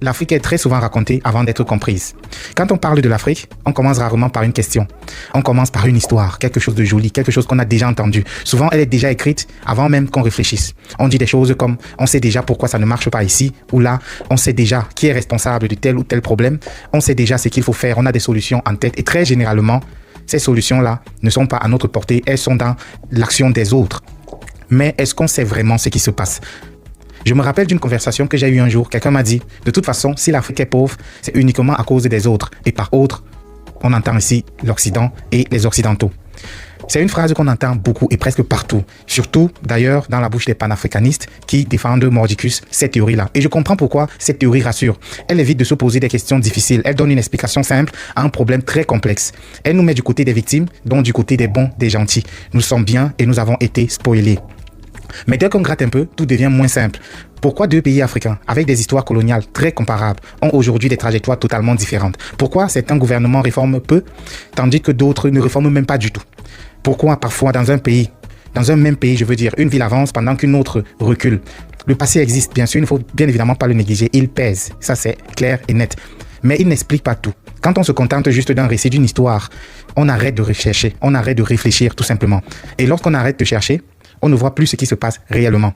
l'Afrique est très souvent racontée avant d'être comprise. Quand on parle de l'Afrique, on commence rarement par une question. On commence par une histoire, quelque chose de joli, quelque chose qu'on a déjà entendu. Souvent, elle est déjà écrite avant même qu'on réfléchisse. On dit des choses comme « on sait déjà pourquoi ça ne marche pas ici » ou là « on sait déjà qui est responsable de tel ou tel problème », on sait déjà ce qu'il faut faire, on a des solutions en tête et très généralement, ces solutions-là ne sont pas à notre portée, elles sont dans l'action des autres. Mais est-ce qu'on sait vraiment ce qui se passe ? Je me rappelle d'une conversation que j'ai eue un jour. Quelqu'un m'a dit, de toute façon, si l'Afrique est pauvre, c'est uniquement à cause des autres. Et par autres, on entend ici l'Occident et les Occidentaux. C'est une phrase qu'on entend beaucoup et presque partout. Surtout, d'ailleurs, dans la bouche des panafricanistes qui défendent mordicus cette théorie-là. Et je comprends pourquoi cette théorie rassure. Elle évite de se poser des questions difficiles. Elle donne une explication simple à un problème très complexe. Elle nous met du côté des victimes, donc du côté des bons, des gentils. Nous sommes bien et nous avons été spoilés. Mais dès qu'on gratte un peu, tout devient moins simple. Pourquoi deux pays africains, avec des histoires coloniales très comparables, ont aujourd'hui des trajectoires totalement différentes? Pourquoi certains gouvernements réforment peu, tandis que d'autres ne réforment même pas du tout? Pourquoi parfois dans un même pays, je veux dire, une ville avance pendant qu'une autre recule? Le passé existe, bien sûr, il ne faut bien évidemment pas le négliger, il pèse, ça c'est clair et net. Mais il n'explique pas tout. Quand on se contente juste d'un récit, d'une histoire, on arrête de rechercher, on arrête de réfléchir tout simplement. Et lorsqu'on arrête de chercher, on ne voit plus ce qui se passe réellement.